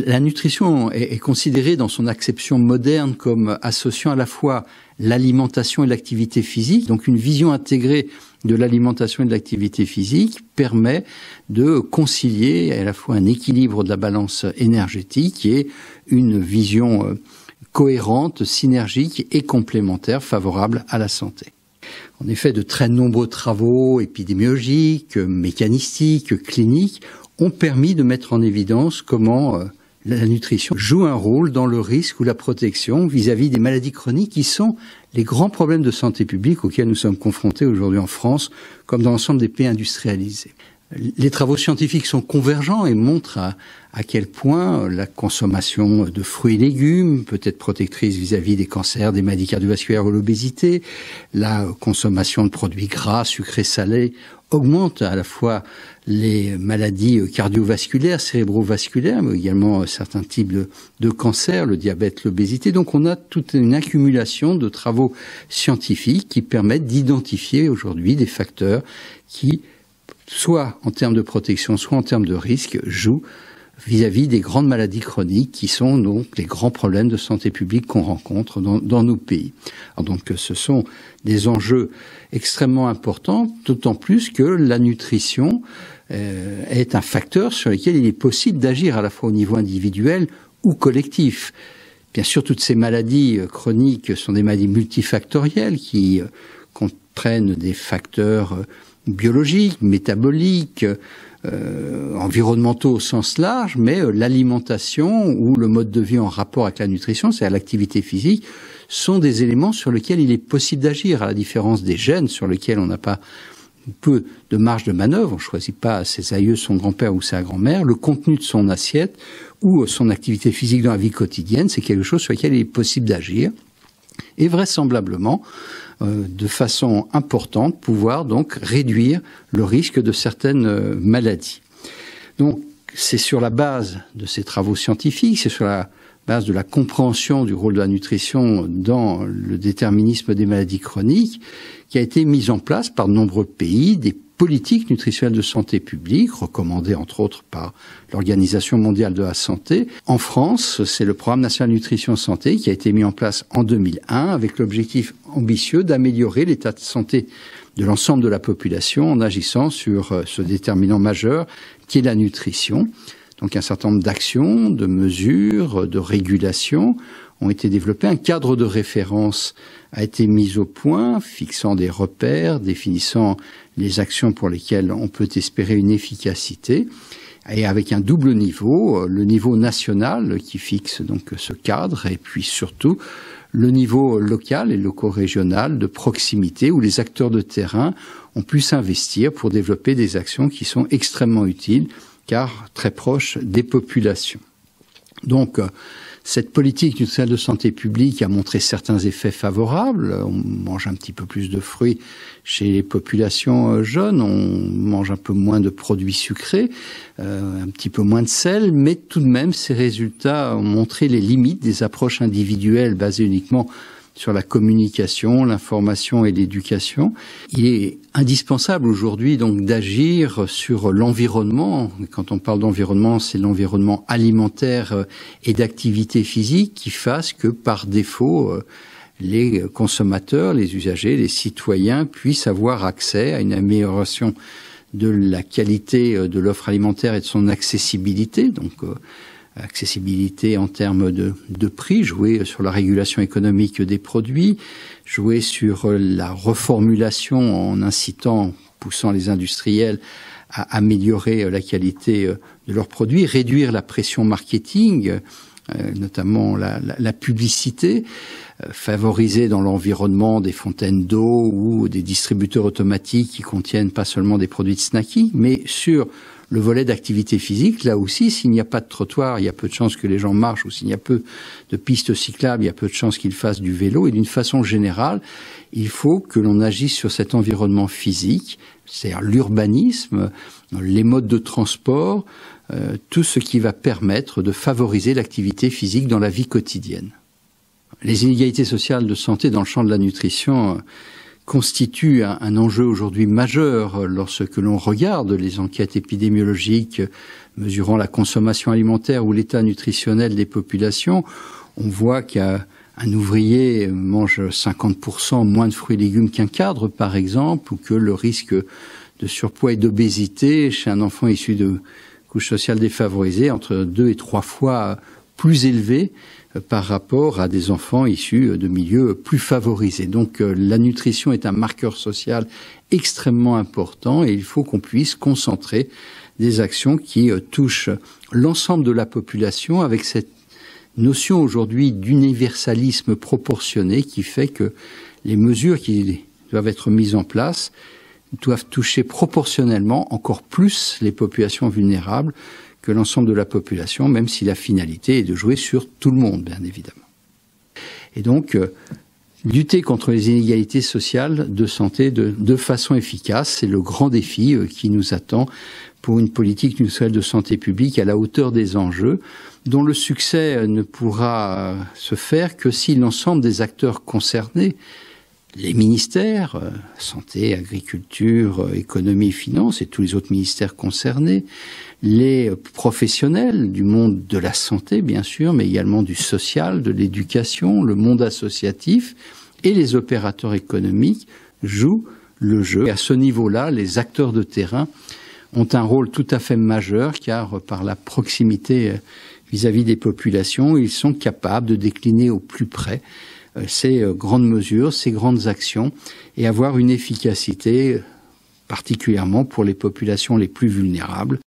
La nutrition est considérée dans son acception moderne comme associant à la fois l'alimentation et l'activité physique. Donc une vision intégrée de l'alimentation et de l'activité physique permet de concilier à la fois un équilibre de la balance énergétique et une vision cohérente, synergique et complémentaire favorable à la santé. En effet, de très nombreux travaux épidémiologiques, mécanistiques, cliniques ont permis de mettre en évidence comment la nutrition joue un rôle dans le risque ou la protection vis-à-vis des maladies chroniques qui sont les grands problèmes de santé publique auxquels nous sommes confrontés aujourd'hui en France, comme dans l'ensemble des pays industrialisés. Les travaux scientifiques sont convergents et montrent à quel point la consommation de fruits et légumes peut être protectrice vis-à-vis des cancers, des maladies cardiovasculaires ou l'obésité. La consommation de produits gras, sucrés, salés augmente à la fois les maladies cardiovasculaires, cérébrovasculaires, mais également certains types de cancers, le diabète, l'obésité. Donc on a toute une accumulation de travaux scientifiques qui permettent d'identifier aujourd'hui des facteurs qui, soit en termes de protection, soit en termes de risque, jouent vis-à-vis des grandes maladies chroniques qui sont donc les grands problèmes de santé publique qu'on rencontre dans nos pays. Alors donc ce sont des enjeux extrêmement importants, d'autant plus que la nutrition est un facteur sur lequel il est possible d'agir à la fois au niveau individuel ou collectif. Bien sûr, toutes ces maladies chroniques sont des maladies multifactorielles qui comprennent des facteurs biologiques, métaboliques, environnementaux au sens large, mais l'alimentation ou le mode de vie en rapport avec la nutrition, c'est-à-dire l'activité physique, sont des éléments sur lesquels il est possible d'agir, à la différence des gènes sur lesquels on n'a pas peu de marge de manœuvre. On ne choisit pas ses aïeux, son grand-père ou sa grand-mère. Le contenu de son assiette ou son activité physique dans la vie quotidienne, c'est quelque chose sur lequel il est possible d'agir et vraisemblablement de façon importante pouvoir donc réduire le risque de certaines maladies. Donc c'est sur la base de ces travaux scientifiques, c'est sur la base de la compréhension du rôle de la nutrition dans le déterminisme des maladies chroniques qui a été mise en place par de nombreux pays des politiques nutritionnelles de santé publique, recommandées entre autres par l'Organisation mondiale de la santé. En France, c'est le Programme national nutrition santé qui a été mis en place en 2001 avec l'objectif ambitieux d'améliorer l'état de santé de l'ensemble de la population en agissant sur ce déterminant majeur qui est la nutrition. Donc un certain nombre d'actions, de mesures, de régulations ont été développées. Un cadre de référence a été mis au point, fixant des repères, définissant les actions pour lesquelles on peut espérer une efficacité, et avec un double niveau, le niveau national qui fixe donc ce cadre, et puis surtout le niveau local et loco-régional de proximité où les acteurs de terrain ont pu s'investir pour développer des actions qui sont extrêmement utiles car très proches des populations. Donc, cette politique nutritionnelle de santé publique a montré certains effets favorables. On mange un petit peu plus de fruits chez les populations jeunes, on mange un peu moins de produits sucrés, un petit peu moins de sel, mais tout de même, ces résultats ont montré les limites des approches individuelles basées uniquement sur la communication, l'information et l'éducation. Il est indispensable aujourd'hui donc d'agir sur l'environnement. Quand on parle d'environnement, c'est l'environnement alimentaire et d'activité physique qui fasse que par défaut, les consommateurs, les usagers, les citoyens puissent avoir accès à une amélioration de la qualité de l'offre alimentaire et de son accessibilité. Donc, accessibilité en termes de prix, jouer sur la régulation économique des produits, jouer sur la reformulation en incitant, poussant les industriels à améliorer la qualité de leurs produits, réduire la pression marketing, notamment la publicité, favoriser dans l'environnement des fontaines d'eau ou des distributeurs automatiques qui contiennent pas seulement des produits de snacking, mais sur le volet d'activité physique, là aussi, s'il n'y a pas de trottoir, il y a peu de chances que les gens marchent, ou s'il n'y a peu de pistes cyclables, il y a peu de chances qu'ils fassent du vélo. Et d'une façon générale, il faut que l'on agisse sur cet environnement physique, c'est-à-dire l'urbanisme, les modes de transport, tout ce qui va permettre de favoriser l'activité physique dans la vie quotidienne. Les inégalités sociales de santé dans le champ de la nutrition constitue un enjeu aujourd'hui majeur lorsque l'on regarde les enquêtes épidémiologiques mesurant la consommation alimentaire ou l'état nutritionnel des populations. On voit qu'un ouvrier mange 50% moins de fruits et légumes qu'un cadre, par exemple, ou que le risque de surpoids et d'obésité chez un enfant issu de couches sociales défavorisées entre 2 et 3 fois plus élevé par rapport à des enfants issus de milieux plus favorisés. Donc la nutrition est un marqueur social extrêmement important et il faut qu'on puisse concentrer des actions qui touchent l'ensemble de la population avec cette notion aujourd'hui d'universalisme proportionné qui fait que les mesures qui doivent être mises en place doivent toucher proportionnellement encore plus les populations vulnérables que l'ensemble de la population, même si la finalité est de jouer sur tout le monde, bien évidemment. Et donc, lutter contre les inégalités sociales de santé de façon efficace, c'est le grand défi qui nous attend pour une politique universelle de santé publique à la hauteur des enjeux, dont le succès ne pourra se faire que si l'ensemble des acteurs concernés, les ministères, santé, agriculture, économie et finances et tous les autres ministères concernés, les professionnels du monde de la santé, bien sûr, mais également du social, de l'éducation, le monde associatif et les opérateurs économiques jouent le jeu. Et à ce niveau-là, les acteurs de terrain ont un rôle tout à fait majeur car par la proximité vis-à-vis des populations, ils sont capables de décliner au plus près ces grandes mesures, ces grandes actions et avoir une efficacité particulièrement pour les populations les plus vulnérables.